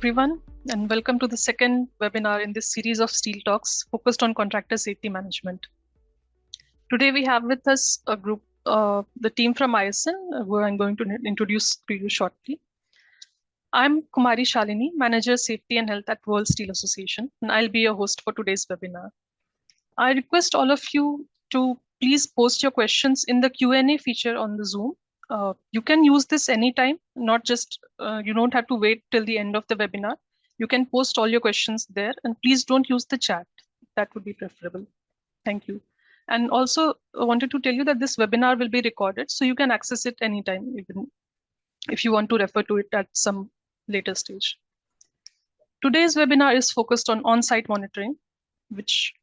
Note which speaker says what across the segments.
Speaker 1: everyone, and welcome to the second webinar in this series of Steel Talks focused on contractor safety management. Today we have with us a group, the team from ISN, who I'm going to introduce to you shortly. I'm Kumari Shalini, Manager Safety and Health at World Steel Association, and I'll be your host for today's webinar. I request all of you to please post your questions in the Q&A feature on the Zoom. You can use this anytime, not just, you don't have to wait till the end of the webinar. You can post all your questions there, and please don't use the chat. That would be preferable. Thank you. And also I wanted to tell you that this webinar will be recorded, so you can access it anytime, even if you want to refer to it at some later stage. Today's webinar is focused on on-site monitoring, which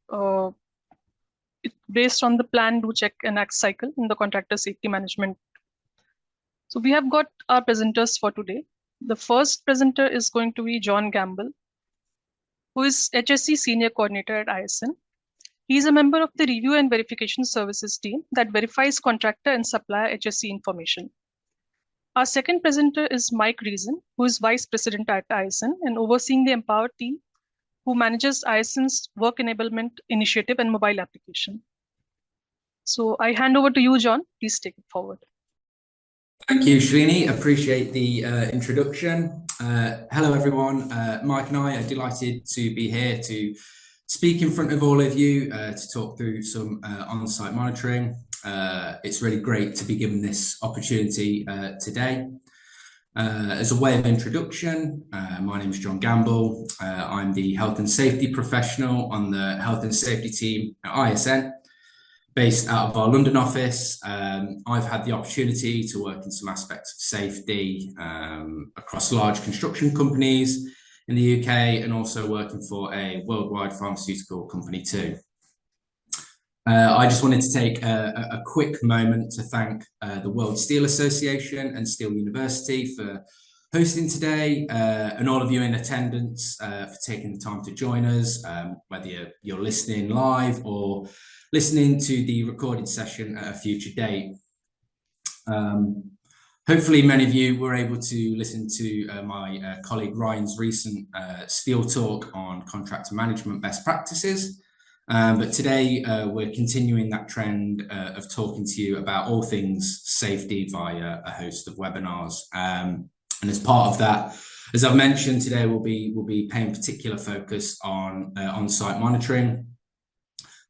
Speaker 1: is based on the plan, do, check, and act cycle in the contractor safety management. So we have got our presenters for today. The first presenter is going to be John Gamble, who is HSE Senior Coordinator at ISN. He is a member of the Review and Verification Services team that verifies contractor and supplier HSE information. Our second presenter is Mike Reazin, who is Vice President at ISN and overseeing the Empower team, who manages ISN's work enablement initiative and mobile application. So I hand over to you, John. Please take it forward.
Speaker 2: Thank you, Shalini. Appreciate the introduction. Hello, everyone. Mike and I are delighted to be here to speak in front of all of you to talk through some on-site monitoring. It's really great to be given this opportunity today. As a way of introduction, my name is John Gamble. I'm the health and safety professional on the health and safety team at ISN. Based out of our London office. I've had the opportunity to work in some aspects of safety across large construction companies in the UK and also working for a worldwide pharmaceutical company too. I just wanted to take a quick moment to thank the World Steel Association and Steel University for hosting today and all of you in attendance for taking the time to join us, whether you're listening live or listening to the recorded session at a future date. Hopefully many of you were able to listen to my colleague Ryan's recent Steel talk on contractor management best practices. But today we're continuing that trend of talking to you about all things safety via a host of webinars. And as part of that, as I've mentioned, today we'll be paying particular focus on on-site monitoring.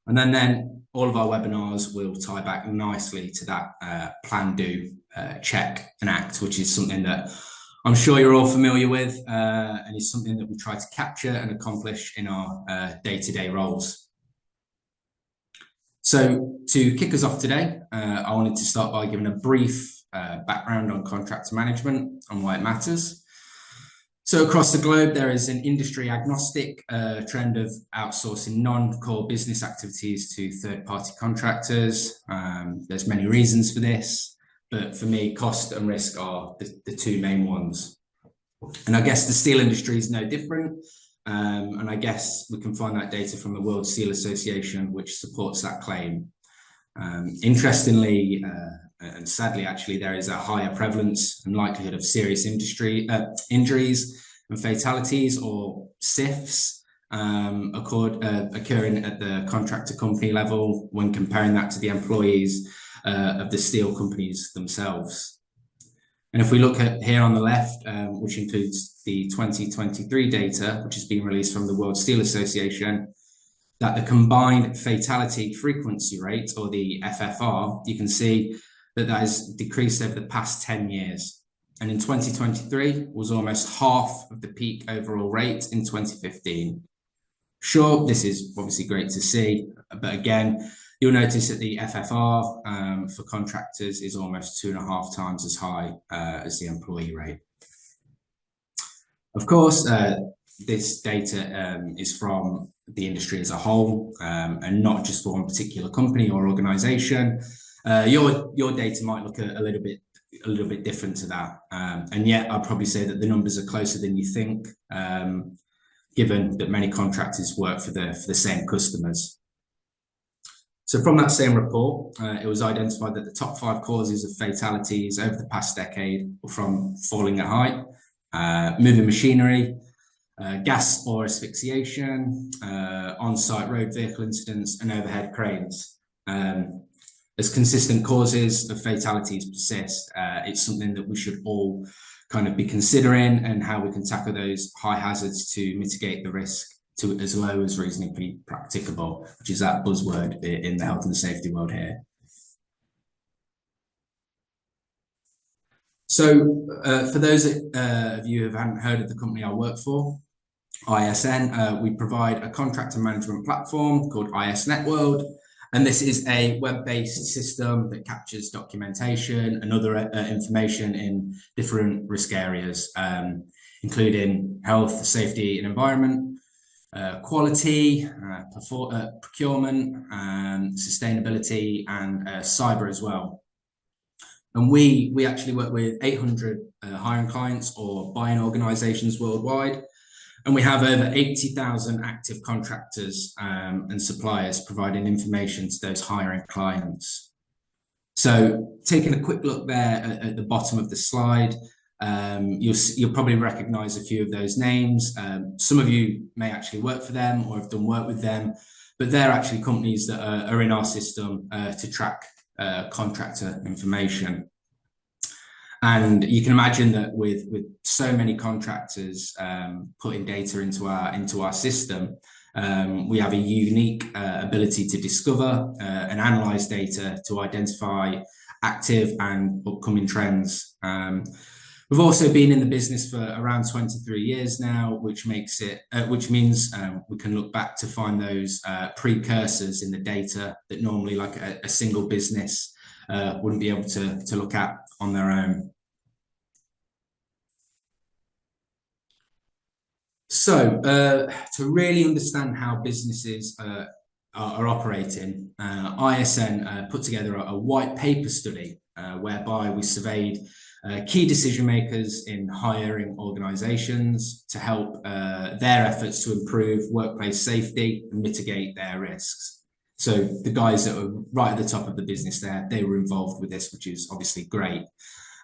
Speaker 2: And then all of our webinars will tie back nicely to that plan, do, check and act, which is something that I'm sure you're all familiar with and is something that we try to capture and accomplish in our day-to-day roles. So to kick us off today, I wanted to start by giving a brief background on contractor management and why it matters. So across the globe, there is an industry agnostic trend of outsourcing non-core business activities to third-party contractors. There's many reasons for this, but for me, cost and risk are the two main ones. And I guess the steel industry is no different. And I guess we can find that data from the World Steel Association, which supports that claim. Interestingly, and sadly, actually, there is a higher prevalence and likelihood of serious injuries and fatalities, or SIFs, occurring at the contractor company level when comparing that to the employees of the steel companies themselves. And if we look at here on the left, which includes the 2023 data, which has been released from the World Steel Association, that the combined fatality frequency rate, or the FFR, you can see that has decreased over the past 10 years. And in 2023 was almost half of the peak overall rate in 2015. Sure, this is obviously great to see, but again, you'll notice that the FFR for contractors is almost 2.5 times as high as the employee rate. Of course, this data is from the industry as a whole and not just for one particular company or organization. Your data might look a little bit different to that, and yet I'd probably say that the numbers are closer than you think, given that many contractors work for the same customers. So from that same report, it was identified that the top 5 causes of fatalities over the past decade were from falling at height, moving machinery, gas or asphyxiation, on-site road vehicle incidents, and overhead cranes. As consistent causes of fatalities persist, it's something that we should all kind of be considering, and how we can tackle those high hazards to mitigate the risk to as low as reasonably practicable, which is that buzzword in the health and safety world here. So for those of you who haven't heard of the company I work for, ISN, we provide a contractor management platform called IS Networld, and this is a web-based system that captures documentation and other information in different risk areas, including health, safety and environment, quality, procurement, sustainability, and cyber as well. And we actually work with 800 hiring clients or buying organizations worldwide. And we have over 80,000 active contractors and suppliers providing information to those hiring clients. So taking a quick look there at the bottom of the slide, you'll probably recognize a few of those names. Some of you may actually work for them or have done work with them, but they're actually companies that are in our system to track contractor information. And you can imagine that with so many contractors putting data into our system, we have a unique ability to discover and analyze data to identify active and upcoming trends. We've also been in the business for around 23 years now, which means we can look back to find those precursors in the data that normally like a single business wouldn't be able to look at on their own. So to really understand how businesses are operating, ISN put together a white paper study whereby we surveyed key decision makers in hiring organizations to help their efforts to improve workplace safety and mitigate their risks. So the guys that were right at the top of the business there, they were involved with this, which is obviously great.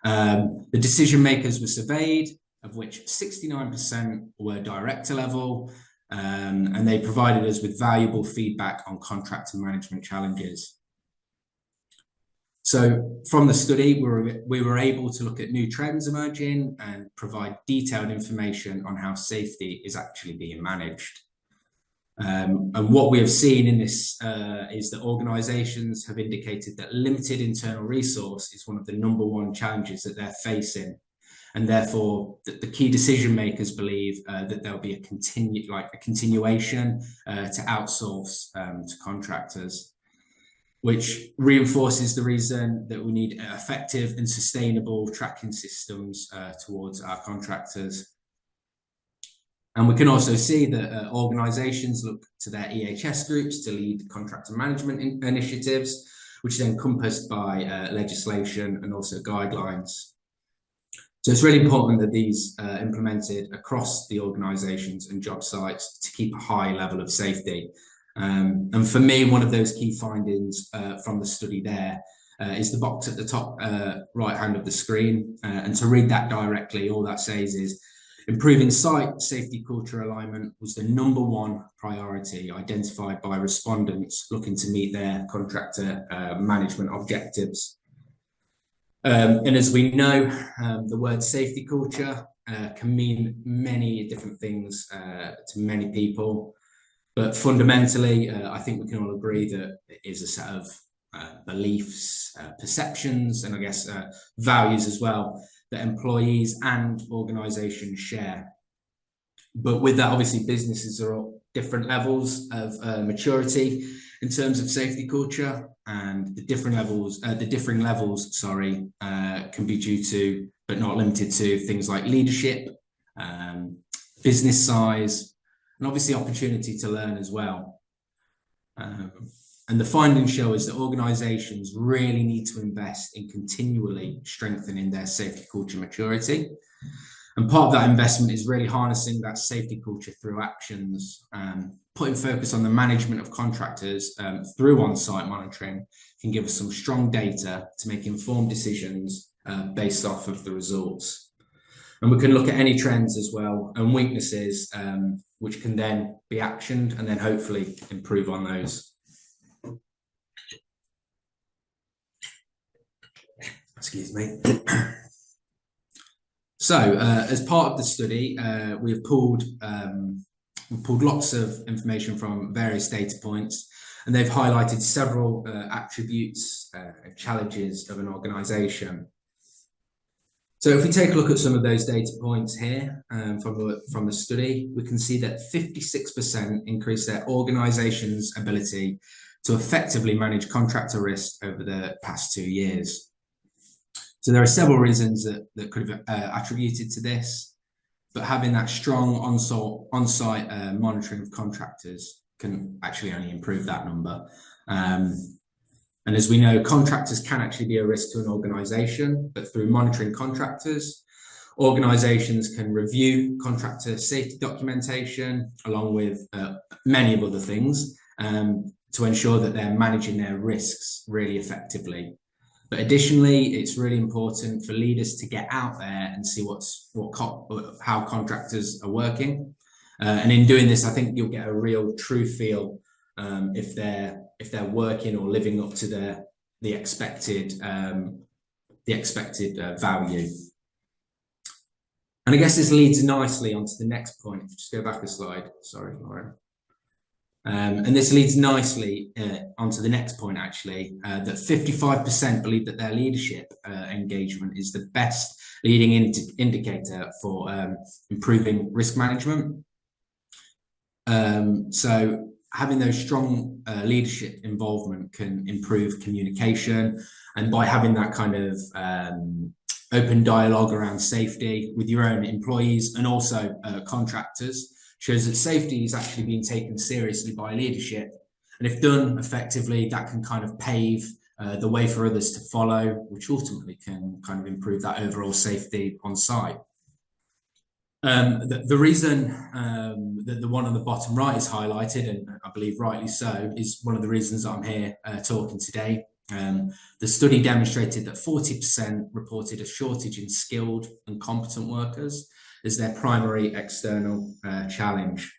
Speaker 2: The decision makers were surveyed, of which 69% were director level, and they provided us with valuable feedback on contractor management challenges. So from the study, we were able to look at new trends emerging and provide detailed information on how safety is actually being managed. And what we have seen in this is that organizations have indicated that limited internal resource is one of the #1 challenges that they're facing. And therefore, the key decision makers believe that there'll be a continuation to outsource to contractors, which reinforces the reason that we need effective and sustainable tracking systems towards our contractors. And we can also see that organizations look to their EHS groups to lead contractor management initiatives, which is encompassed by legislation and also guidelines. So it's really important that these are implemented across the organizations and job sites to keep a high level of safety. And for me, one of those key findings from the study there is the box at the top right hand of the screen. And to read that directly, all that says is improving site safety culture alignment was the #1 priority identified by respondents looking to meet their contractor management objectives. And as we know, the word safety culture can mean many different things to many people. But fundamentally, I think we can all agree that it is a set of beliefs, perceptions, and I guess values as well that employees and organizations share. But with that, obviously, businesses are at different levels of maturity in terms of safety culture, and the differing levels, can be due to, but not limited to, things like leadership, business size, and obviously opportunity to learn as well. And the findings show us that organizations really need to invest in continually strengthening their safety culture maturity. And part of that investment is really harnessing that safety culture through actions, putting focus on the management of contractors through on-site monitoring can give us some strong data to make informed decisions based off of the results. And we can look at any trends as well and weaknesses, which can then be actioned and then hopefully improve on those. Excuse me. So, as part of the study, we've pulled lots of information from various data points, and they've highlighted several attributes and challenges of an organisation. So if we take a look at some of those data points here from the study, we can see that 56% increased their organisation's ability to effectively manage contractor risk over the past 2 years. So there are several reasons that could have attributed to this, but having that strong on-site monitoring of contractors can actually only improve that number. And as we know, contractors can actually be a risk to an organisation, but through monitoring contractors, organisations can review contractor safety documentation along with many of other things to ensure that they're managing their risks really effectively. But additionally, it's really important for leaders to get out there and see how contractors are working. And in doing this, I think you'll get a real true feel if they're working or living up to the expected value. And I guess this leads nicely onto the next point. If you just go back a slide, sorry, Lauren. And this leads nicely onto the next point, actually, that 55% believe that their leadership engagement is the best leading indicator for improving risk management. So having those strong leadership involvement can improve communication, and by having that kind of open dialogue around safety with your own employees and also contractors shows that safety is actually being taken seriously by leadership. And if done effectively, that can kind of pave the way for others to follow, which ultimately can kind of improve that overall safety on site. The reason that the one on the bottom right is highlighted, and I believe rightly so, is one of the reasons I'm here talking today. The study demonstrated that 40% reported a shortage in skilled and competent workers as their primary external challenge.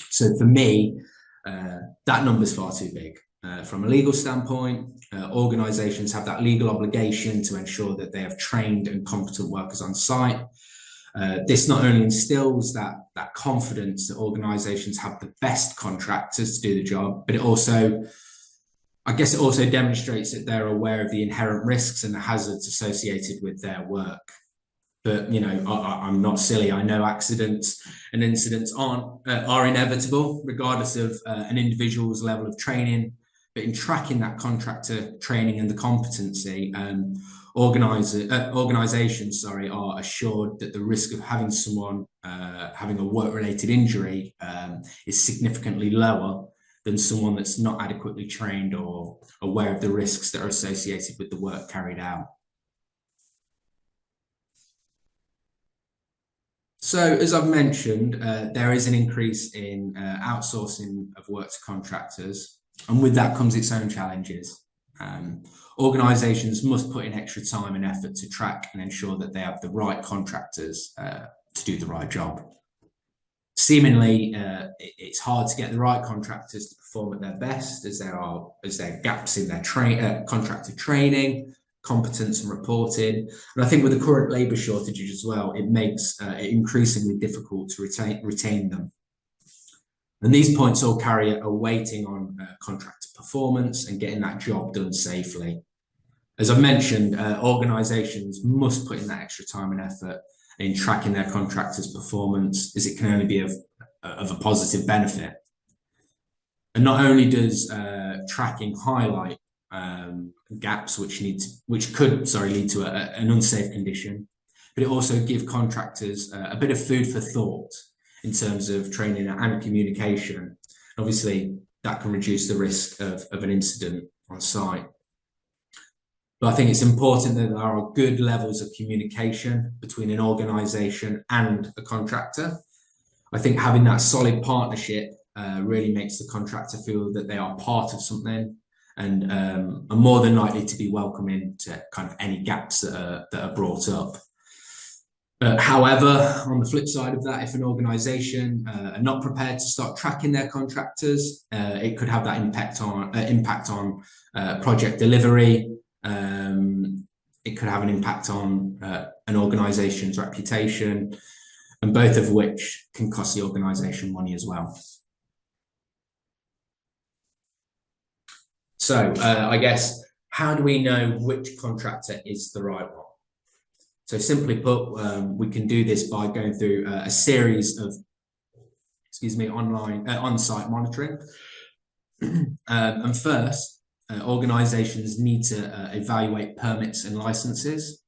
Speaker 2: So for me, that number is far too big. From a legal standpoint, organisations have that legal obligation to ensure that they have trained and competent workers on site. This not only instills that confidence that organisations have the best contractors to do the job, but it also demonstrates that they're aware of the inherent risks and the hazards associated with their work. But, you know, I'm not silly. I know accidents and incidents are inevitable, regardless of an individual's level of training. But in tracking that contractor training and the competency, organisations are assured that the risk of having someone having a work-related injury is significantly lower than someone that's not adequately trained or aware of the risks that are associated with the work carried out. So, as I've mentioned, there is an increase in outsourcing of work to contractors, and with that comes its own challenges. Organisations must put in extra time and effort to track and ensure that they have the right contractors to do the right job. Seemingly, it's hard to get the right contractors to perform at their best, as there are gaps in their contractor training, competence and reporting. And I think with the current labour shortages as well, it makes it increasingly difficult to retain them. And these points all carry a weighting on contractor performance and getting that job done safely. As I've mentioned, organisations must put in that extra time and effort in tracking their contractors' performance, as it can only be of a positive benefit. And not only does tracking highlight gaps which could lead to an unsafe condition, but it also gives contractors a bit of food for thought in terms of training and communication. Obviously, that can reduce the risk of an incident on site. But I think it's important that there are good levels of communication between an organisation and a contractor. I think having that solid partnership really makes the contractor feel that they are part of something and are more than likely to be welcoming to kind of any gaps that are brought up. However, on the flip side of that, if an organisation are not prepared to start tracking their contractors, it could have that impact on project delivery. It could have an impact on an organisation's reputation, and both of which can cost the organisation money as well. So I guess, how do we know which contractor is the right one? So simply put, we can do this by going through a series of, on-site monitoring. And first, organisations need to evaluate permits and licenses.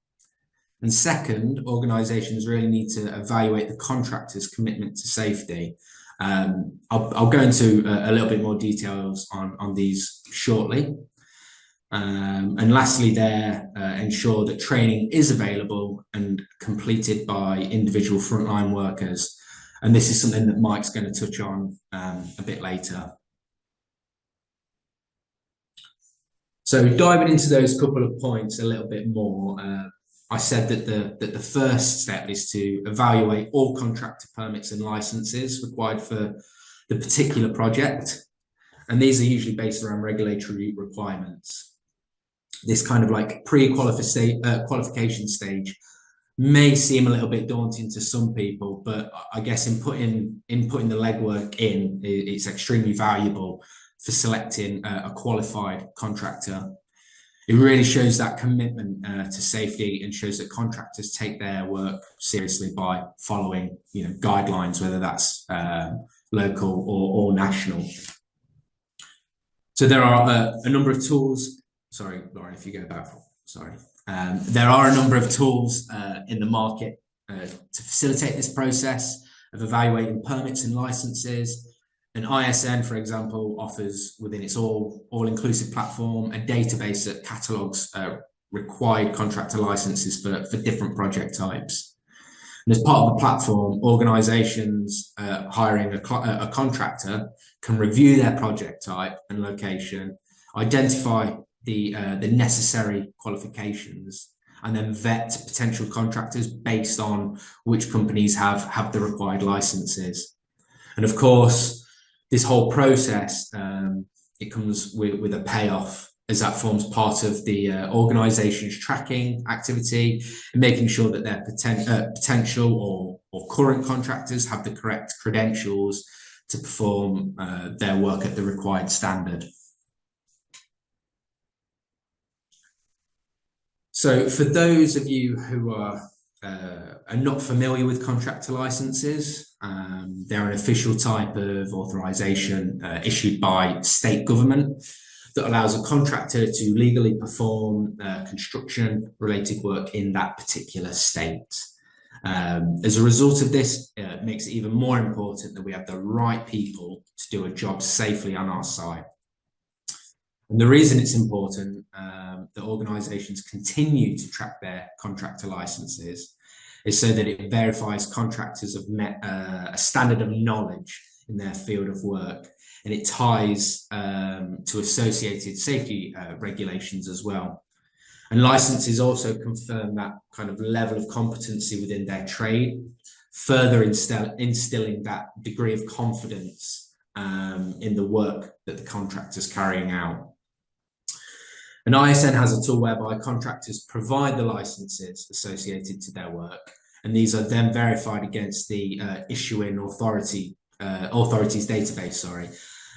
Speaker 2: And second, organisations really need to evaluate the contractor's commitment to safety. I'll go into a little bit more details on these shortly. And lastly, ensure that training is available and completed by individual frontline workers. And this is something that Mike's going to touch on a bit later. So diving into those couple of points a little bit more, I said that the first step is to evaluate all contractor permits and licenses required for the particular project. And these are usually based around regulatory requirements. This kind of like qualification stage may seem a little bit daunting to some people, but I guess in putting the legwork in, it's extremely valuable for selecting a qualified contractor. It really shows that commitment to safety, and shows that contractors take their work seriously by following, guidelines, whether that's local or national. So there are a number of tools. Sorry, Lauren, if you go back. Sorry. There are a number of tools in the market to facilitate this process of evaluating permits and licenses. And ISN, for example, offers within its all-inclusive platform a database that catalogues required contractor licenses for different project types. And as part of the platform, organisations hiring a contractor can review their project type and location, identify the necessary qualifications, and then vet potential contractors based on which companies have the required licenses. And of course, this whole process, it comes with a payoff, as that forms part of the organisation's tracking activity and making sure that their potential or current contractors have the correct credentials to perform their work at the required standard. So for those of you who are not familiar with contractor licenses, they're an official type of authorization issued by state government that allows a contractor to legally perform construction related work in that particular state. As a result of this, it makes it even more important that we have the right people to do a job safely on our site. And the reason it's important that organisations continue to track their contractor licenses is so that it verifies contractors have met a standard of knowledge in their field of work, and it ties to associated safety regulations as well. And licenses also confirm that kind of level of competency within their trade, further instilling that degree of confidence in the work that the contractor's carrying out. And ISN has a tool whereby contractors provide the licenses associated to their work, and these are then verified against the issuing authority's database.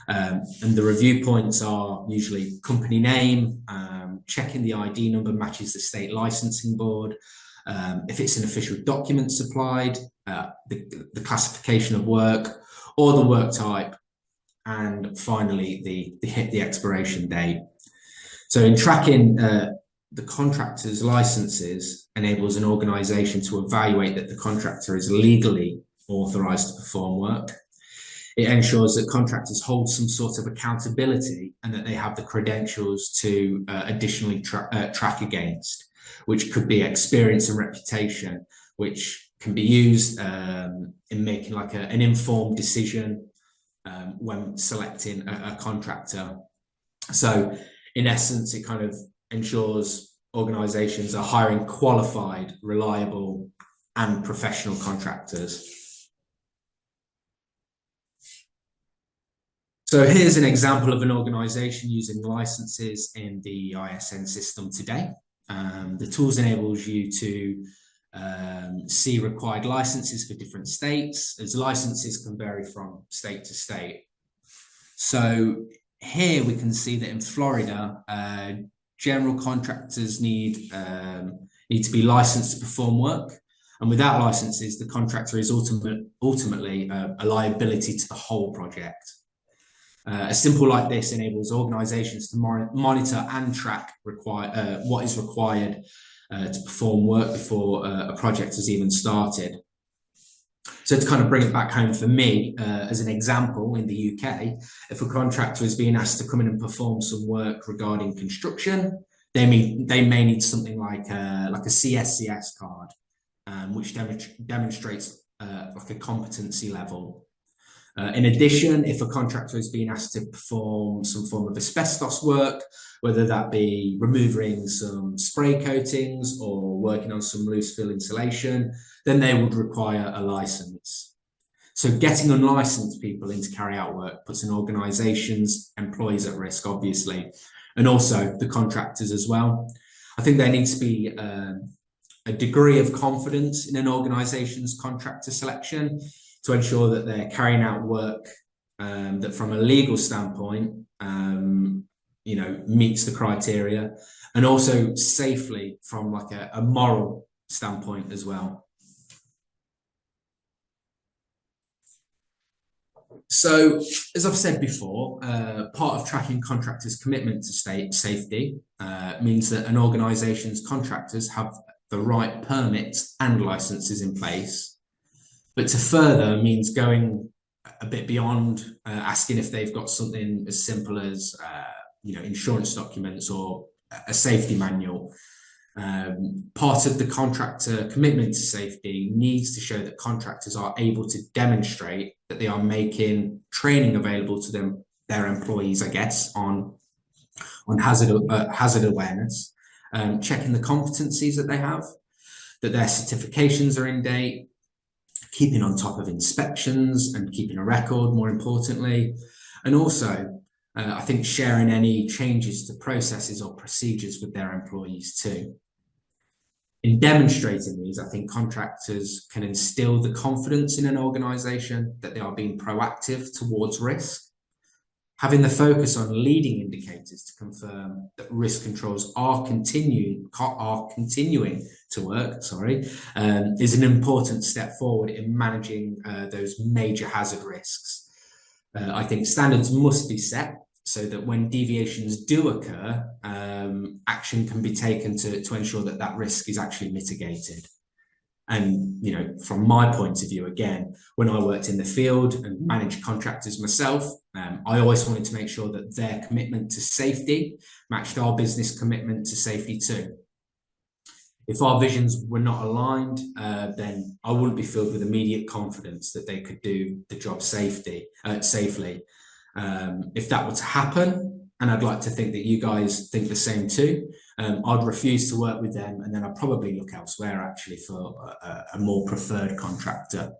Speaker 2: And the review points are usually company name, checking the ID number matches the state licensing board, if it's an official document supplied, the classification of work or the work type, and finally the expiration date. So in tracking the contractor's licenses enables an organisation to evaluate that the contractor is legally authorised to perform work. It ensures that contractors hold some sort of accountability and that they have the credentials to additionally track against, which could be experience and reputation, which can be used in making like an informed decision when selecting a contractor. So in essence, it kind of ensures organisations are hiring qualified, reliable, and professional contractors. So here's an example of an organization using licenses in the ISN system today. The tools enables you to see required licenses for different states, as licenses can vary from state to state. So here we can see that in Florida, general contractors need to be licensed to perform work. And without licenses, the contractor is ultimately a liability to the whole project. A simple like this enables organizations to monitor and track what is required to perform work before a project has even started. So to kind of bring it back home for me, as an example, in the UK, if a contractor is being asked to come in and perform some work regarding construction, they may need something like a CSCS card, which demonstrates like a competency level. In addition, if a contractor is being asked to perform some form of asbestos work, whether that be removing some spray coatings or working on some loose fill insulation, then they would require a license. So getting unlicensed people in to carry out work puts an organization's employees at risk, obviously, and also the contractors as well. I think there needs to be a degree of confidence in an organization's contractor selection to ensure that they're carrying out work that from a legal standpoint, meets the criteria, and also safely from like a moral standpoint as well. So, as I've said before, part of tracking contractors' commitment to safety means that an organization's contractors have the right permits and licenses in place. But to further means going a bit beyond asking if they've got something as simple as insurance documents or a safety manual. Part of the contractor commitment to safety needs to show that contractors are able to demonstrate that they are making training available to their employees, I guess, on hazard awareness, checking the competencies that they have, that their certifications are in date, keeping on top of inspections and keeping a record, more importantly, and also I think sharing any changes to processes or procedures with their employees too. In demonstrating these, I think contractors can instill the confidence in an organization that they are being proactive towards risk, having the focus on leading indicators to confirm that risk controls are continuing to work, is an important step forward in managing those major hazard risks. I think standards must be set so that when deviations do occur, action can be taken to ensure that that risk is actually mitigated. And, from my point of view, again, when I worked in the field and managed contractors myself, I always wanted to make sure that their commitment to safety matched our business commitment to safety too. If our visions were not aligned, then I wouldn't be filled with immediate confidence that they could do the job safely. If that were to happen, and I'd like to think that you guys think the same too, I'd refuse to work with them, and then I'd probably look elsewhere actually for a more preferred contractor.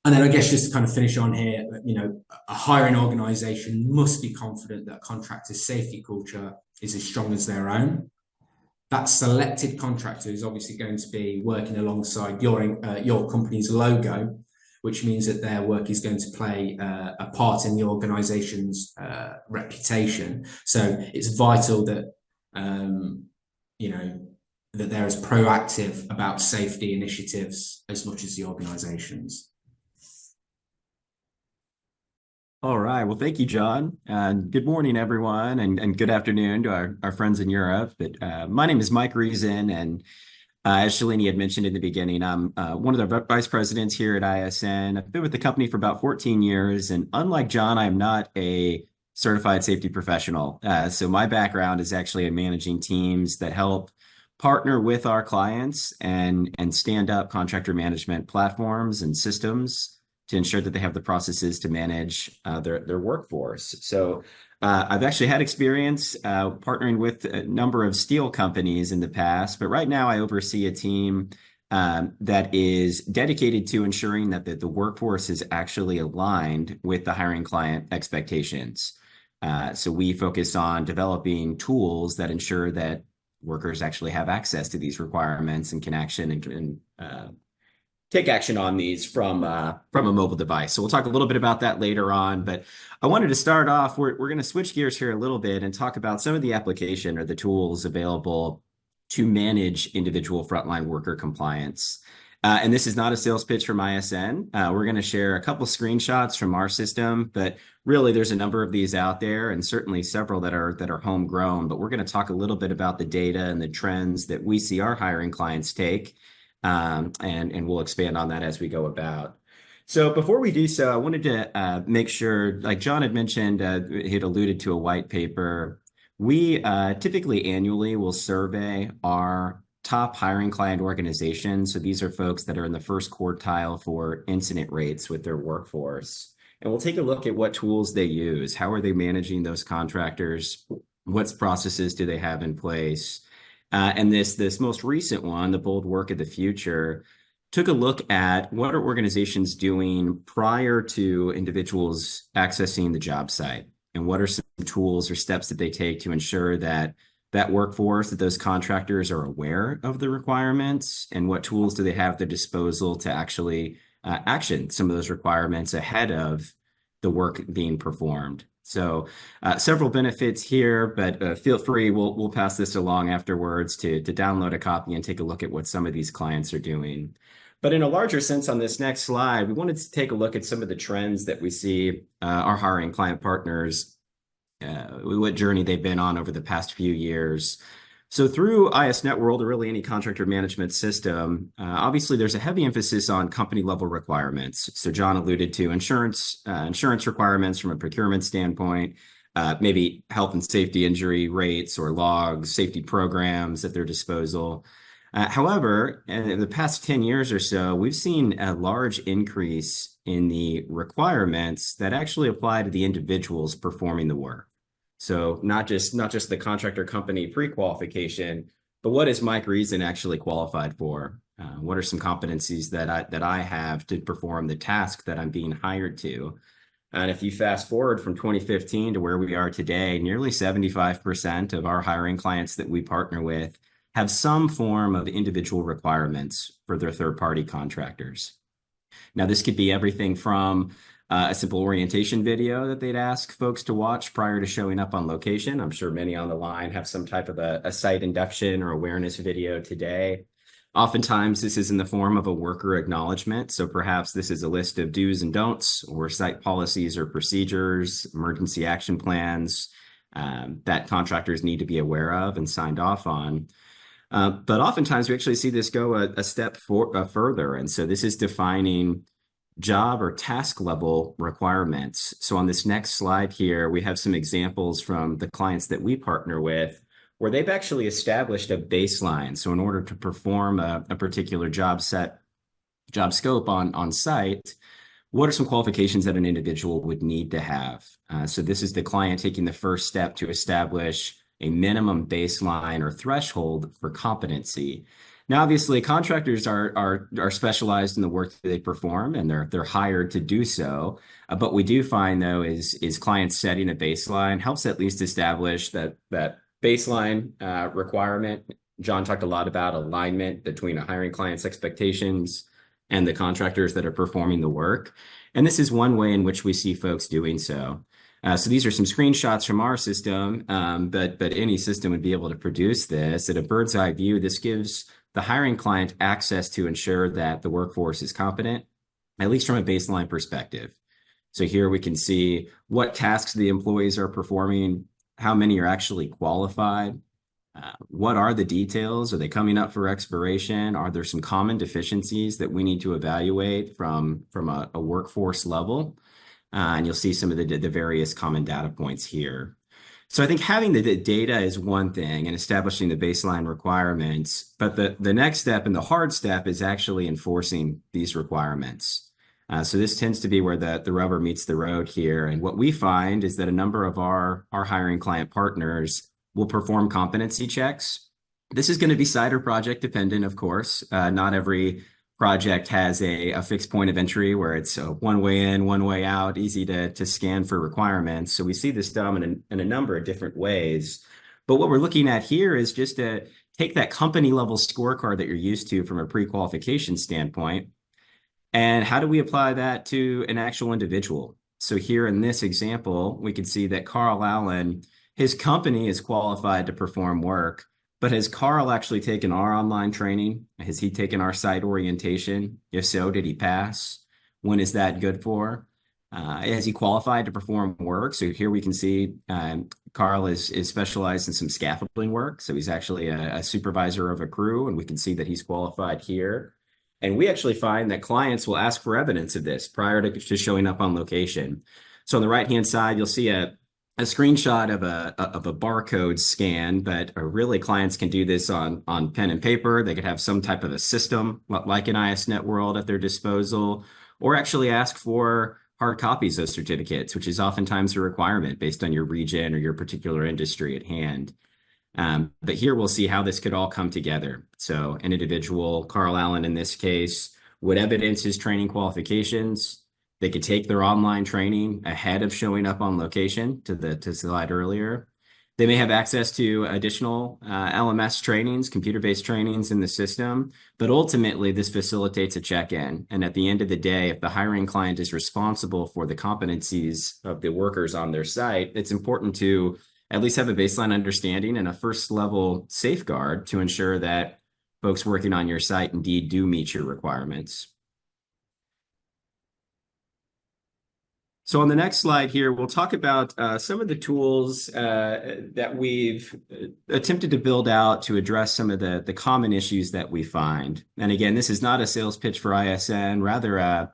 Speaker 2: And then I guess just to kind of finish on here, a hiring organization must be confident that a contractor's safety culture is as strong as their own. That selected contractor is obviously going to be working alongside your company's logo, which means that their work is going to play a part in the organization's reputation. So it's vital that that they're as proactive about safety initiatives as much as the organizations.
Speaker 3: All right. Well, thank you, John. Good morning, everyone, and good afternoon to our friends in Europe. But my name is Mike Reazin, and as Shalini had mentioned in the beginning, I'm one of the vice presidents here at ISN. I've been with the company for about 14 years, and unlike John, I am not a certified safety professional. So my background is actually in managing teams that help partner with our clients and stand up contractor management platforms and systems to ensure that they have the processes to manage their workforce. So I've actually had experience partnering with a number of steel companies in the past, but right now I oversee a team that is dedicated to ensuring that the workforce is actually aligned with the hiring client expectations. So we focus on developing tools that ensure that workers actually have access to these requirements and can take action on these from a mobile device. So we'll talk a little bit about that later on, but I wanted to start off, we're going to switch gears here a little bit and talk about some of the application or the tools available to manage individual frontline worker compliance. And this is not a sales pitch from ISN. We're going to share a couple screenshots from our system, but really there's a number of these out there and certainly several that are homegrown, but we're going to talk a little bit about the data and the trends that we see our hiring clients take. And we'll expand on that as we go about. So before we do so, I wanted to make sure, like John had mentioned, he had alluded to a white paper. We typically annually will survey our top hiring client organizations. So these are folks that are in the first quartile for incident rates with their workforce. And we'll take a look at what tools they use. How are they managing those contractors? What processes do they have in place? And this most recent one, the Bold Work of the Future, took a look at what are organizations doing prior to individuals accessing the job site, and what are some tools or steps that they take to ensure that that workforce, that those contractors are aware of the requirements, and what tools do they have at their disposal to actually action some of those requirements ahead of the work being performed. So several benefits here, but feel free, we'll pass this along afterwards to download a copy and take a look at what some of these clients are doing. But in a larger sense on this next slide, we wanted to take a look at some of the trends that we see our hiring client partners, what journey they've been on over the past few years. So through ISNet World, or really any contractor management system, obviously there's a heavy emphasis on company level requirements. So John alluded to insurance requirements from a procurement standpoint, maybe health and safety injury rates or logs, safety programs at their disposal. However, in the past 10 years or so, we've seen a large increase in the requirements that actually apply to the individuals performing the work. So not just the contractor company pre-qualification, but what is Mike Reazin actually qualified for? What are some competencies that I have to perform the task that I'm being hired to? And if you fast forward from 2015 to where we are today, nearly 75% of our hiring clients that we partner with have some form of individual requirements for their third-party contractors. Now, this could be everything from a simple orientation video that they'd ask folks to watch prior to showing up on location. I'm sure many on the line have some type of a site induction or awareness video today. Oftentimes, this is in the form of a worker acknowledgement. So perhaps this is a list of do's and don'ts or site policies or procedures, emergency action plans that contractors need to be aware of and signed off on. But oftentimes, we actually see this go a step further. And so this is defining job or task level requirements. So on this next slide here, we have some examples from the clients that we partner with where they've actually established a baseline. So in order to perform a particular job scope on site, what are some qualifications that an individual would need to have? So this is the client taking the first step to establish a minimum baseline or threshold for competency. Now, obviously, contractors are specialized in the work that they perform, and they're hired to do so. But we do find, though, is clients setting a baseline helps at least establish that baseline requirement. John talked a lot about alignment between a hiring client's expectations and the contractors that are performing the work. And this is one way in which we see folks doing so. So these are some screenshots from our system, but any system would be able to produce this. At a bird's eye view, this gives the hiring client access to ensure that the workforce is competent, at least from a baseline perspective. So here we can see what tasks the employees are performing, how many are actually qualified, what are the details? Are they coming up for expiration? Are there some common deficiencies that we need to evaluate from a workforce level? And you'll see some of the various common data points here. So I think having the data is one thing and establishing the baseline requirements, but the next step and the hard step is actually enforcing these requirements. So this tends to be where the rubber meets the road here. And what we find is that a number of our hiring client partners will perform competency checks This is going to be site or project dependent, of course. Not every project has a fixed point of entry where it's one way in, one way out, easy to scan for requirements. So we see this done in a number of different ways. But what we're looking at here is just to take that company level scorecard that you're used to from a pre-qualification standpoint, and how do we apply that to an actual individual? So here in this example, we can see that Carl Allen, his company is qualified to perform work, but has Carl actually taken our online training? Has he taken our site orientation? If so, did he pass? When is that good for? Has he qualified to perform work? So here we can see Carl is specialized in some scaffolding work. So he's actually a supervisor of a crew, and we can see that he's qualified here. And we actually find that clients will ask for evidence of this prior to showing up on location. So on the right-hand side, you'll see a screenshot of a barcode scan, but really clients can do this on pen and paper. They could have some type of a system like an ISNet World at their disposal, or actually ask for hard copies of certificates, which is oftentimes a requirement based on your region or your particular industry at hand. But here we'll see how this could all come together. So an individual, Carl Allen in this case, would evidence his training qualifications. They could take their online training ahead of showing up on location to the slide earlier. They may have access to additional LMS trainings, computer-based trainings in the system, but ultimately this facilitates a check-in. And at the end of the day, if the hiring client is responsible for the competencies of the workers on their site, it's important to at least have a baseline understanding and a first level safeguard to ensure that folks working on your site indeed do meet your requirements. So on the next slide here, we'll talk about some of the tools that we've attempted to build out to address some of the common issues that we find. And again, this is not a sales pitch for ISN, rather a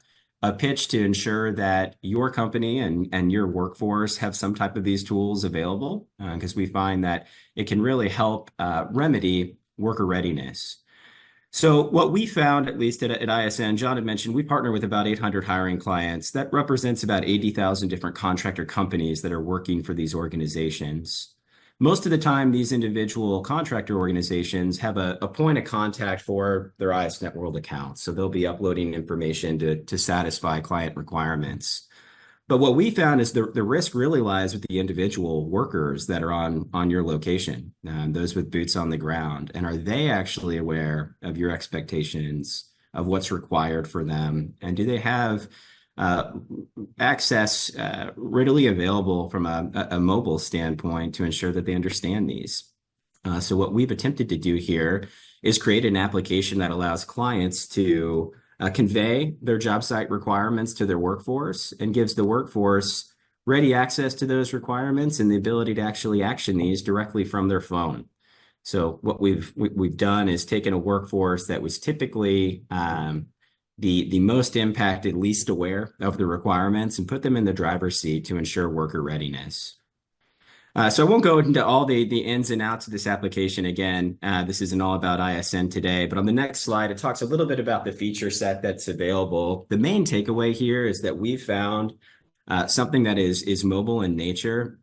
Speaker 3: pitch to ensure that your company and your workforce have some type of these tools available, because we find that it can really help remedy worker readiness. So what we found, at least at ISN, John had mentioned, we partner with about 800 hiring clients. That represents about 80,000 different contractor companies that are working for these organizations. Most of the time, these individual contractor organizations have a point of contact for their ISNet World accounts. So they'll be uploading information to satisfy client requirements. But what we found is the risk really lies with the individual workers that are on your location, those with boots on the ground. And are they actually aware of your expectations of what's required for them? And do they have access readily available from a mobile standpoint to ensure that they understand these? So what we've attempted to do here is create an application that allows clients to convey their job site requirements to their workforce and gives the workforce ready access to those requirements and the ability to actually action these directly from their phone. So what we've done is taken a workforce that was typically the most impacted, least aware of the requirements, and put them in the driver's seat to ensure worker readiness. So I won't go into all the ins and outs of this application again. This isn't all about ISN today, but on the next slide, it talks a little bit about the feature set that's available. The main takeaway here is that we've found something that is mobile in nature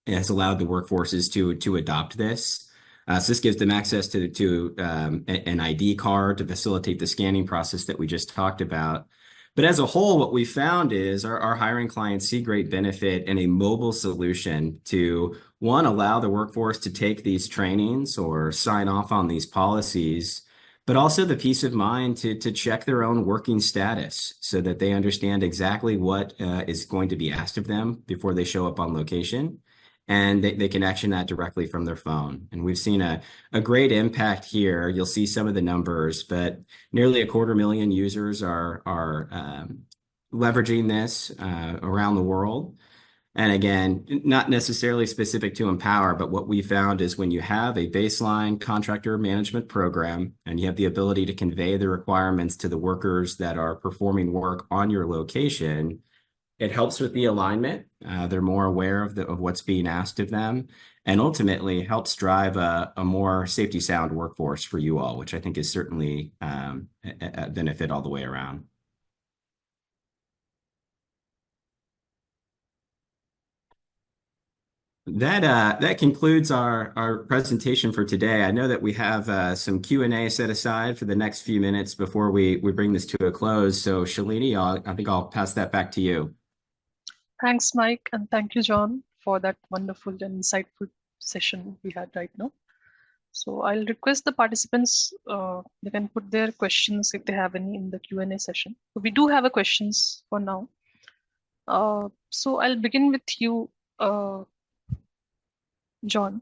Speaker 3: and has allowed the workforces to adopt this. So this gives them access to an ID card to facilitate the scanning process that we just talked about. But as a whole, what we found is our hiring clients see great benefit in a mobile solution to, one, allow the workforce to take these trainings or sign off on these policies, but also the peace of mind to check their own working status so that they understand exactly what is going to be asked of them before they show up on location. And they can action that directly from their phone. And we've seen a great impact here. You'll see some of the numbers, but nearly 250,000 users are leveraging this around the world. And again, not necessarily specific to Empower, but what we found is when you have a baseline contractor management program and you have the ability to convey the requirements to the workers that are performing work on your location, it helps with the alignment. They're more aware of what's being asked of them, and ultimately helps drive a more safety sound workforce for you all, which I think is certainly a benefit all the way around. That concludes our presentation for today. I know that we have some Q&A set aside for the next few minutes before we bring this to a close. So Shalini, I think I'll pass that back to you.
Speaker 1: Thanks, Mike, and thank you, John, for that wonderful and insightful session we had right now. So I'll request the participants, they can put their questions if they have any in the Q&A session. So we do have a questions for now. So I'll begin with you, John.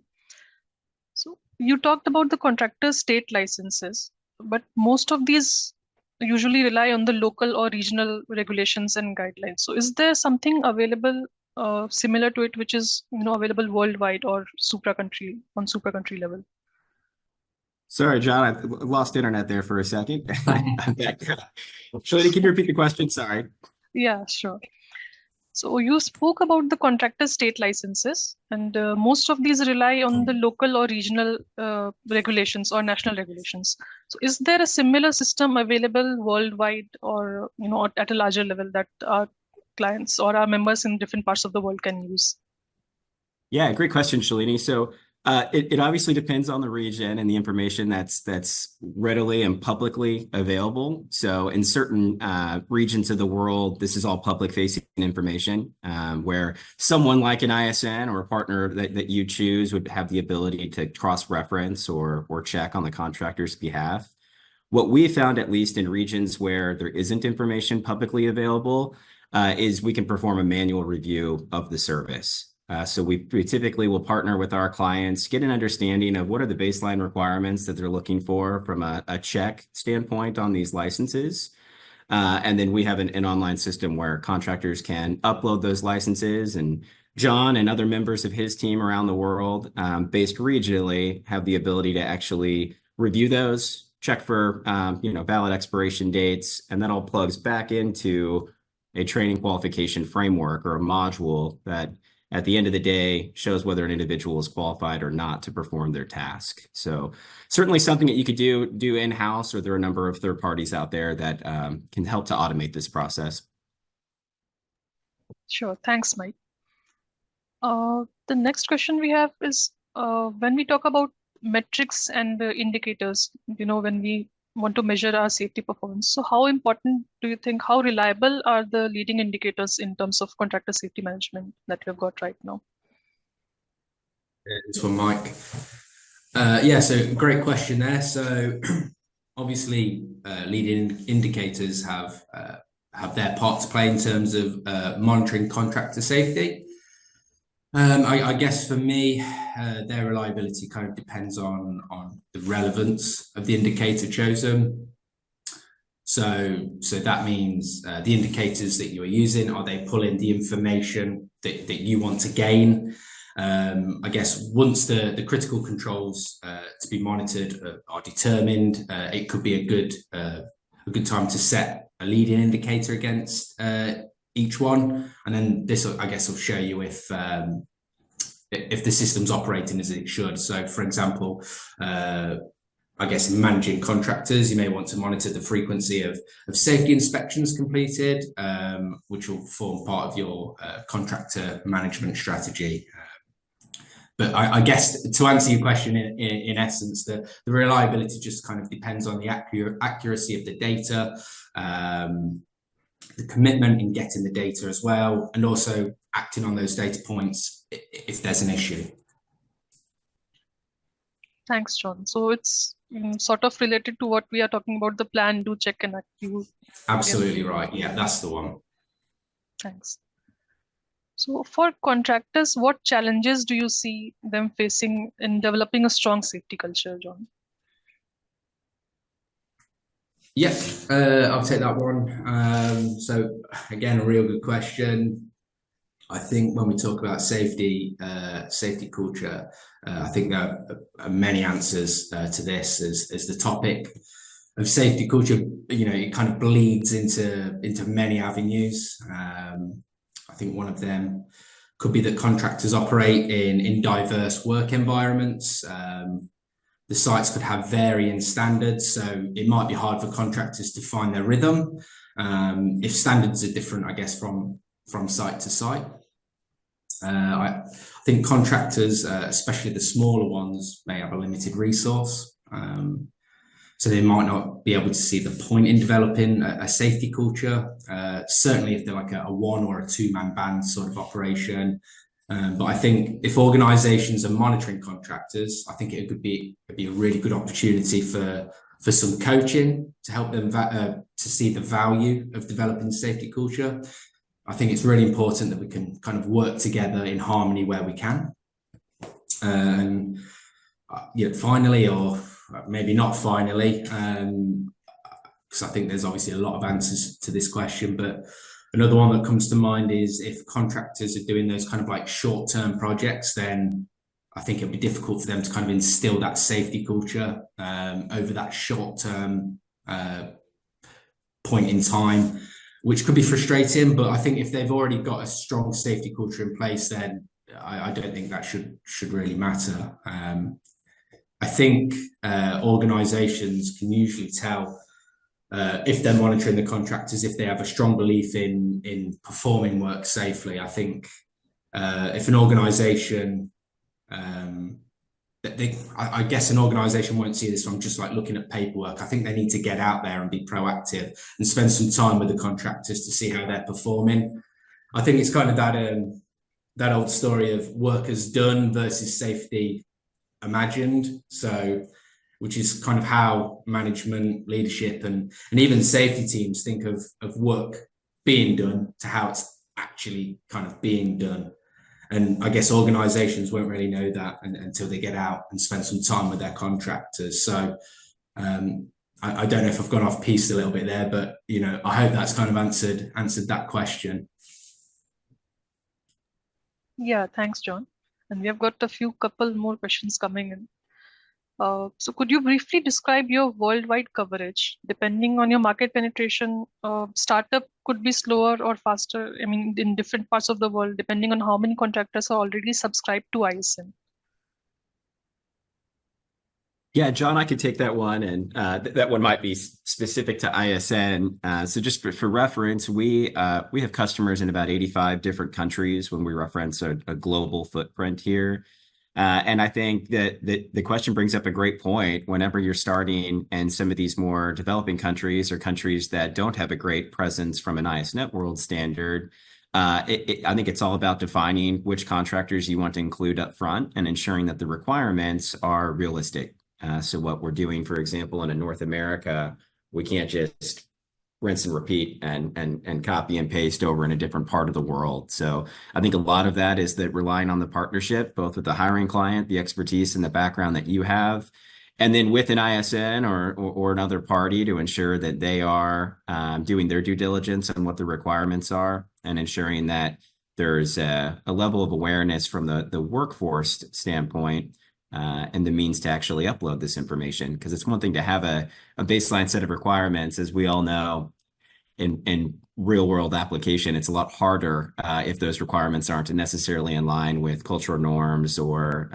Speaker 1: So you talked about the contractor state licenses, but most of these usually rely on the local or regional regulations and guidelines. So is there something available similar to it, which is available worldwide or supra country level?
Speaker 3: Sorry, John, I lost internet there for a second. Shalini, can you repeat the question? Sorry.
Speaker 1: Yeah, sure. So you spoke about the contractor state licenses, and most of these rely on the local or regional regulations or national regulations. So is there a similar system available worldwide or at a larger level that our clients or our members in different parts of the world can use?
Speaker 3: Yeah, great question, Shalini. So it obviously depends on the region and the information that's readily and publicly available. So in certain regions of the world, this is all public-facing information, where someone like an ISN or a partner that you choose would have the ability to cross-reference or check on the contractor's behalf. What we found, at least in regions where there isn't information publicly available, is we can perform a manual review of the service. So we typically will partner with our clients, get an understanding of what are the baseline requirements that they're looking for from a check standpoint on these licenses. And then we have an online system where contractors can upload those licenses, and John and other members of his team around the world, based regionally, have the ability to actually review those, check for valid expiration dates, and that all plugs back into a training qualification framework or a module that at the end of the day shows whether an individual is qualified or not to perform their task. So certainly something that you could do in-house, or there are a number of third parties out there that can help to automate this process.
Speaker 1: Sure, thanks, Mike. The next question we have is when we talk about metrics and indicators, when we want to measure our safety performance. So how important do you think, how reliable are the leading indicators in terms of contractor safety management that we've got right now?
Speaker 2: It's for Mike. Yeah, so great question there. So obviously leading indicators have their part to play in terms of monitoring contractor safety. I guess for me, their reliability kind of depends on the relevance of the indicator chosen. So that means the indicators that you are using, are they pulling the information that you want to gain? I guess once the critical controls to be monitored are determined, it could be a good time to set a leading indicator against each one, and then this, I guess, will show you if the system's operating as it should. So, for example, I guess in managing contractors, you may want to monitor the frequency of safety inspections completed, which will form part of your contractor management strategy. But I guess to answer your question, in essence, the reliability just kind of depends on the accuracy of the data, the commitment in getting the data as well, and also acting on those data points if there's an issue.
Speaker 1: Thanks, John. So it's sort of related to what we are talking about, the plan, do, check, and act.
Speaker 2: Absolutely right. Yeah, that's the one.
Speaker 1: Thanks. So for contractors, what challenges do you see them facing in developing a strong safety culture, John?
Speaker 2: Yeah, I'll take that one. So again, a real good question. I think when we talk about safety culture, I think there are many answers to this. As the topic of safety culture, it kind of bleeds into many avenues. I think one of them could be that contractors operate in diverse work environments. The sites could have varying standards, so it might be hard for contractors to find their rhythm if standards are different, I guess, from site to site. I think contractors, especially the smaller ones, may have a limited resource. So they might not be able to see the point in developing a safety culture. Certainly if they're like a one or a two-man band sort of operation. But I think if organizations are monitoring contractors, I think it'd be a really good opportunity for some coaching to help them to see the value of developing safety culture. I think it's really important that we can kind of work together in harmony where we can. And finally, or maybe not finally, because I think there's obviously a lot of answers to this question, but another one that comes to mind is if contractors are doing those kind of like short-term projects, then I think it'll be difficult for them to kind of instill that safety culture over that short-term point in time, which could be frustrating. But I think if they've already got a strong safety culture in place, then I don't think that should really matter. I think organizations can usually tell if they're monitoring the contractors, if they have a strong belief in performing work safely. I think if an organization, I guess an organization won't see this from just like looking at paperwork. I think they need to get out there and be proactive and spend some time with the contractors to see how they're performing. I think it's kind of that old story of work as done versus safety imagined. So, which is kind of how management, leadership, and even safety teams think of work being done to how it's actually kind of being done. And I guess organizations won't really know that until they get out and spend some time with their contractors. So I don't know if I've gone off piste a little bit there, but I hope that's kind of answered that question.
Speaker 1: Yeah, thanks, John. And we have got a couple more questions coming in. So could you briefly describe your worldwide coverage? Depending on your market penetration, startup could be slower or faster, I mean, in different parts of the world, depending on how many contractors are already subscribed to ISN.
Speaker 3: Yeah, John, I could take that one, and that one might be specific to ISN. So just for reference, we have customers in about 85 different countries when we reference a global footprint here. And I think that the question brings up a great point. Whenever you're starting in some of these more developing countries or countries that don't have a great presence from an ISNet world standard, I think it's all about defining which contractors you want to include up front and ensuring that the requirements are realistic. So what we're doing, for example, in North America, we can't just rinse and repeat and copy and paste over in a different part of the world. So I think a lot of that is that relying on the partnership, both with the hiring client, the expertise and the background that you have, and then with an ISN or another party to ensure that they are doing their due diligence on what the requirements are and ensuring that there's a level of awareness from the workforce standpoint and the means to actually upload this information. Because it's one thing to have a baseline set of requirements, as we all know, in real world application, it's a lot harder if those requirements aren't necessarily in line with cultural norms or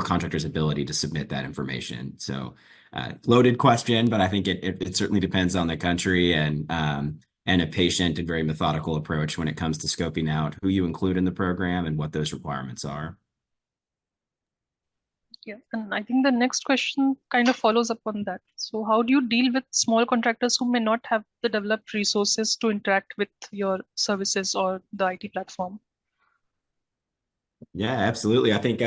Speaker 3: contractors' ability to submit that information. So loaded question, but I think it certainly depends on the country and a patient and very methodical approach when it comes to scoping out who you include in the program and what those requirements are.
Speaker 1: Yeah, and I think the next question kind of follows up on that. So how do you deal with small contractors who may not have the developed resources to interact with your services or the IT platform?
Speaker 3: Yeah, absolutely. I think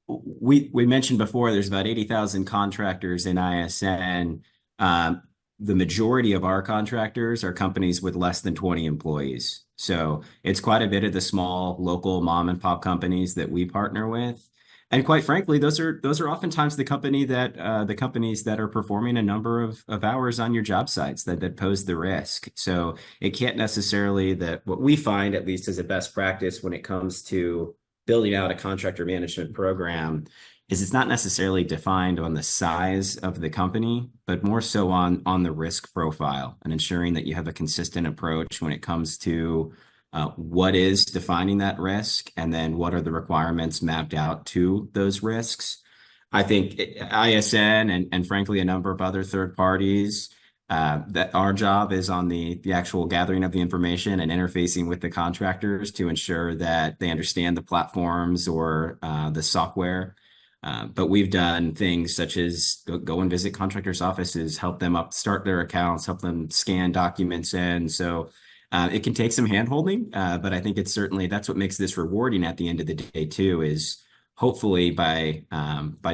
Speaker 3: we mentioned before there's about 80,000 contractors in ISN. The majority of our contractors are companies with less than 20 employees. So it's quite a bit of the small local mom and pop companies that we partner with. And quite frankly, those are oftentimes the companies that are performing a number of hours on your job sites that pose the risk. So it can't necessarily what we find, at least as a best practice when it comes to building out a contractor management program, is it's not necessarily defined on the size of the company, but more so on the risk profile and ensuring that you have a consistent approach when it comes to what is defining that risk, and then what are the requirements mapped out to those risks. I think ISN and frankly a number of other third parties That our job is on the actual gathering of the information and interfacing with the contractors to ensure that they understand the platforms or the software. But we've done things such as go and visit contractors' offices, help them start their accounts, help them scan documents in. So it can take some hand-holding, but I think that's what makes this rewarding at the end of the day too, is hopefully by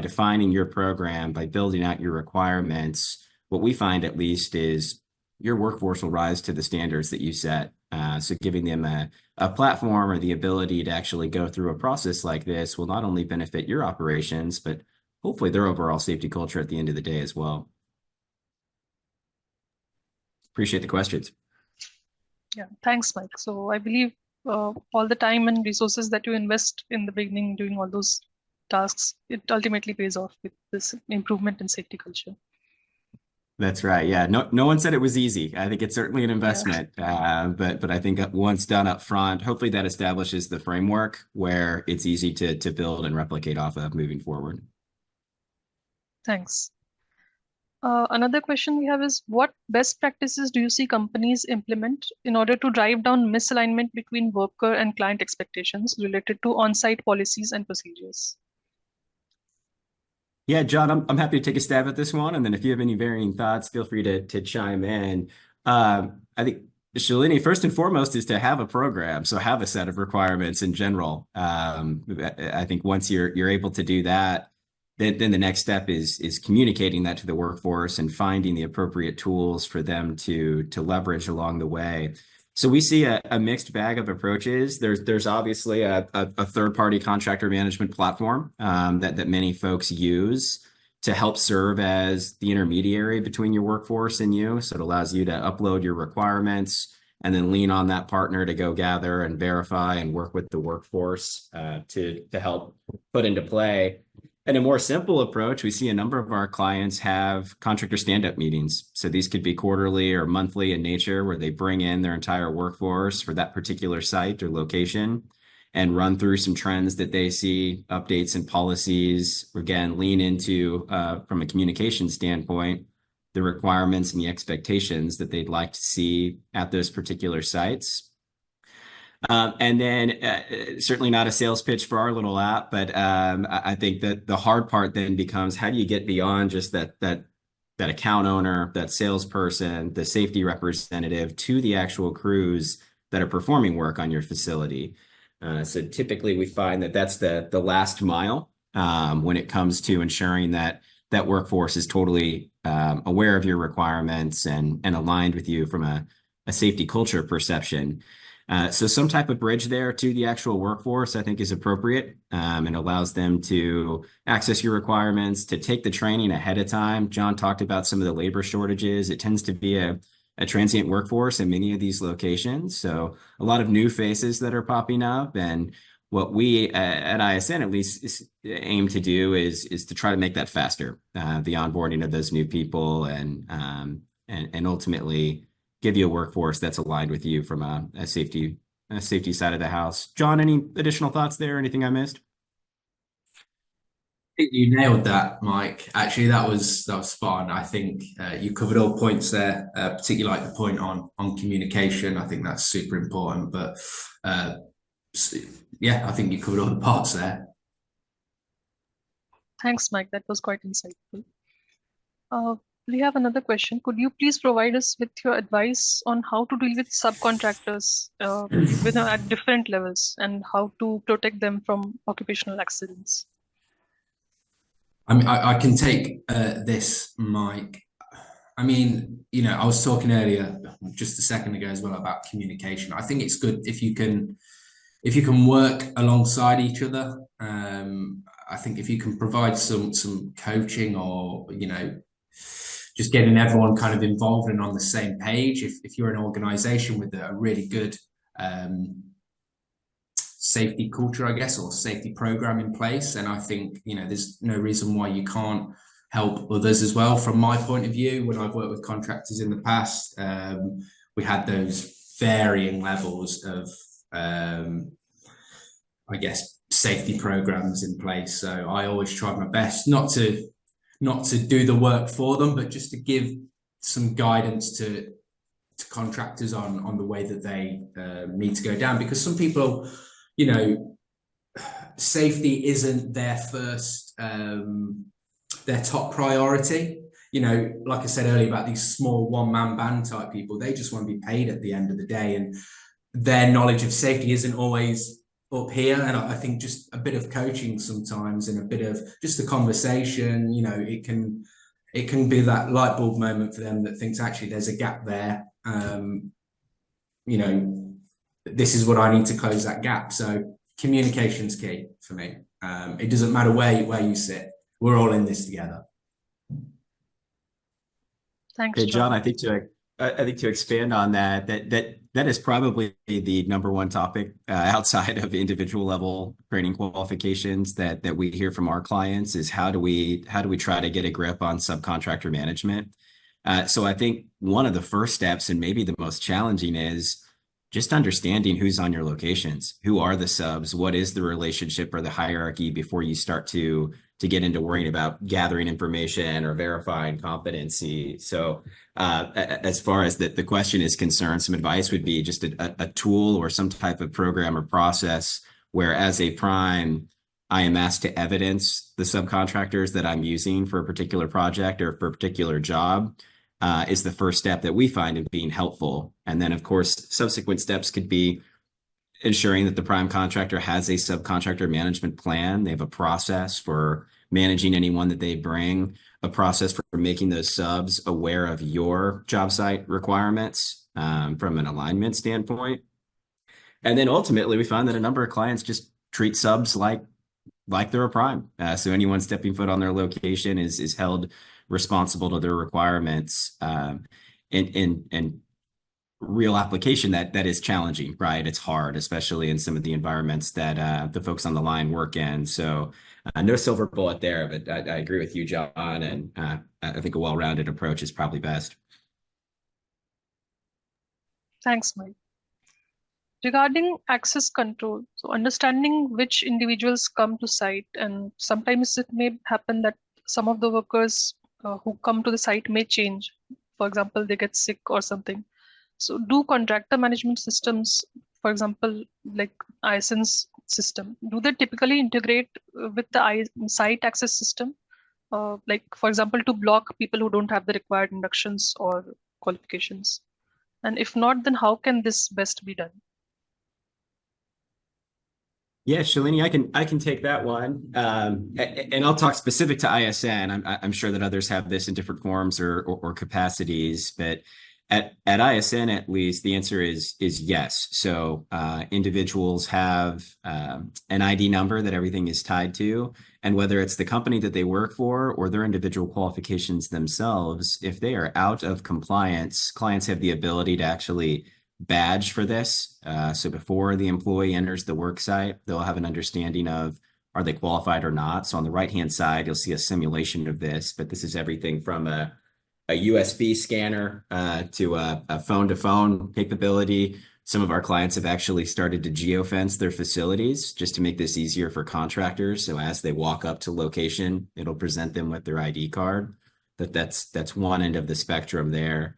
Speaker 3: defining your program, by building out your requirements, what we find at least is your workforce will rise to the standards that you set. So giving them a platform or the ability to actually go through a process like this will not only benefit your operations, but hopefully their overall safety culture at the end of the day as well. Appreciate the questions.
Speaker 1: Yeah, thanks, Mike. So I believe all the time and resources that you invest in the beginning doing all those tasks, it ultimately pays off with this improvement in safety culture.
Speaker 3: That's right. Yeah. No one said it was easy. I think it's certainly an investment, but I think once done up front, hopefully that establishes the framework where it's easy to build and replicate off of moving forward.
Speaker 1: Thanks. Another question we have is, what best practices do you see companies implement in order to drive down misalignment between worker and client expectations related to on-site policies and procedures?
Speaker 3: Yeah, John, I'm happy to take a stab at this one. And then if you have any varying thoughts, feel free to chime in. I think Shalini, first and foremost, is to have a program. So have a set of requirements in general. I think once you're able to do that, then the next step is communicating that to the workforce and finding the appropriate tools for them to leverage along the way. So we see a mixed bag of approaches. There's obviously a third-party contractor management platform that many folks use to help serve as the intermediary between your workforce and you. So it allows you to upload your requirements and then lean on that partner to go gather and verify and work with the workforce to help put into play. And a more simple approach, we see a number of our clients have contractor stand-up meetings. So these could be quarterly or monthly in nature, where they bring in their entire workforce for that particular site or location and run through some trends that they see, updates and policies. Again, lean into, from a communication standpoint, the requirements and the expectations that they'd like to see at those particular sites. And then certainly not a sales pitch for our little app, but I think that the hard part then becomes, how do you get beyond just that account owner, that salesperson, the safety representative, to the actual crews that are performing work on your facility? So typically we find that that's the last mile when it comes to ensuring that workforce is totally aware of your requirements and aligned with you from a safety culture perception. So some type of bridge there to the actual workforce, I think, is appropriate and allows them to access your requirements, to take the training ahead of time. John talked about some of the labor shortages. It tends to be a transient workforce in many of these locations. So a lot of new faces that are popping up. And what we at ISN at least aim to do is to try to make that faster, the onboarding of those new people and ultimately give you a workforce that's aligned with you from a safety side of the house. John, any additional thoughts there? Anything I missed?
Speaker 2: I think you nailed that, Mike. Actually, that was spot on. I think you covered all points there, particularly like the point on communication. I think that's super important. But yeah, I think you covered all the parts there.
Speaker 1: Thanks, Mike. That was quite insightful. We have another question. Could you please provide us with your advice on how to deal with subcontractors at different levels and how to protect them from occupational accidents?
Speaker 2: I mean, I can take this, Mike. I mean, I was talking earlier, just a second ago as well, about communication. I think it's good if you can work alongside each other. I think if you can provide some coaching or just getting everyone kind of involved and on the same page. If you're an organization with a really good safety culture, I guess, or safety program in place, and I think there's no reason why you can't help others as well. From my point of view, when I've worked with contractors in the past, we had those varying levels of I guess safety programs in place. So I always tried my best not to do the work for them, but just to give some guidance to contractors on the way that they need to go down, because some people, you know, safety isn't their first their top priority. You know, like I said earlier about these small one-man band type people, they just want to be paid at the end of the day, and their knowledge of safety isn't always up here. And I think just a bit of coaching sometimes and a bit of just a conversation, you know, it can be that light bulb moment for them that thinks actually there's a gap there. You know, this is what I need to close that gap. So communication's key for me. It doesn't matter where you sit. We're all in this together.
Speaker 1: Thanks,
Speaker 3: Hey, John, I think to expand on that is probably the number one topic outside of individual level training qualifications that we hear from our clients is how do we try to get a grip on subcontractor management. So I think one of the first steps, and maybe the most challenging, is just understanding who's on your locations, who are the subs, what is the relationship or the hierarchy before you start to get into worrying about gathering information or verifying competency. So as far as the question is concerned, some advice would be just a tool or some type of program or process where, as a prime, I am asked to evidence the subcontractors that I'm using for a particular project or for a particular job. Is the first step that we find in being helpful. And then, of course, subsequent steps could be ensuring that the prime contractor has a subcontractor management plan. They have a process for managing anyone that they bring, a process for making those subs aware of your job site requirements from an alignment standpoint. And then ultimately, we find that a number of clients just treat subs like they're a prime. So anyone stepping foot on their location is held responsible to their requirements. In real application, that is challenging, right? It's hard, especially in some of the environments that the folks on the line work in. So no silver bullet there, but I agree with you, John, and I think a well-rounded approach is probably best.
Speaker 1: Thanks, Mike. Regarding access control, so understanding which individuals come to site, and sometimes it may happen that some of the workers who come to the site may change. For example, they get sick or something. So do contractor management systems, for example, like ISN's system, do they typically integrate with the site access system? Like, for example, to block people who don't have the required inductions or qualifications? And if not, then how can this best be done?
Speaker 3: Yeah, Shalini, I can take that one, and I'll talk specific to ISN. I'm sure that others have this in different forms or capacities, but at ISN at least, the answer is yes. So individuals have an ID number that everything is tied to, and whether it's the company that they work for or their individual qualifications themselves, if they are out of compliance, clients have the ability to actually badge for this. So before the employee enters the work site, they'll have an understanding of are they qualified or not. So on the right-hand side, you'll see a simulation of this, but this is everything from a USB scanner to a phone-to-phone capability. Some of our clients have actually started to geofence their facilities just to make this easier for contractors. So as they walk up to location, it'll present them with their ID card. That's one end of the spectrum there.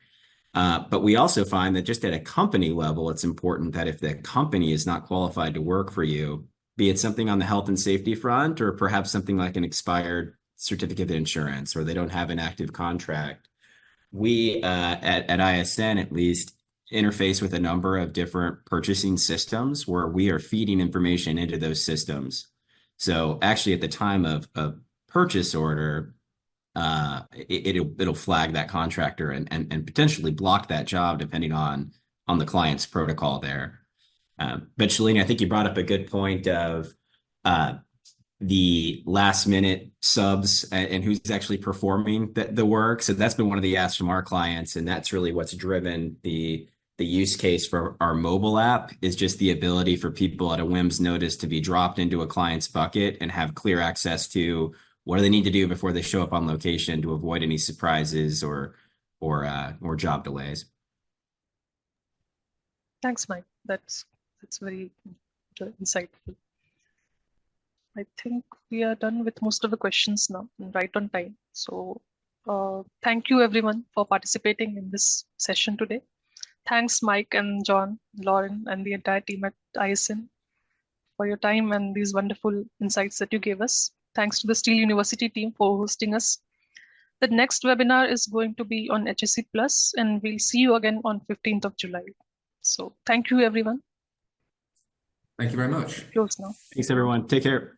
Speaker 3: But we also find that just at a company level, it's important that if the company is not qualified to work for you, be it something on the health and safety front, or perhaps something like an expired certificate of insurance, or they don't have an active contract, we at ISN at least interface with a number of different purchasing systems where we are feeding information into those systems. So actually at the time of purchase order, it'll flag that contractor and potentially block that job depending on the client's protocol there. But Shalini, I think you brought up a good point of the last minute subs and who's actually performing the work. So that's been one of the asks from our clients, and that's really what's driven the use case for our mobile app, is just the ability for people at a whim's notice to be dropped into a client's bucket and have clear access to what do they need to do before they show up on location to avoid any surprises or job delays.
Speaker 1: Thanks, Mike. That's very insightful. I think we are done with most of the questions now, right on time. So Thank you everyone for participating in this session today. Thanks Mike and John, Lauren, and the entire team at ISN for your time and these wonderful insights that you gave us. Thanks to the Steel University team for hosting us. The next webinar is going to be on HSE Plus, and we'll see you again on 15th of July. So thank you everyone.
Speaker 2: Thank you very much.
Speaker 1: Close now.
Speaker 3: Thanks, everyone. Take care.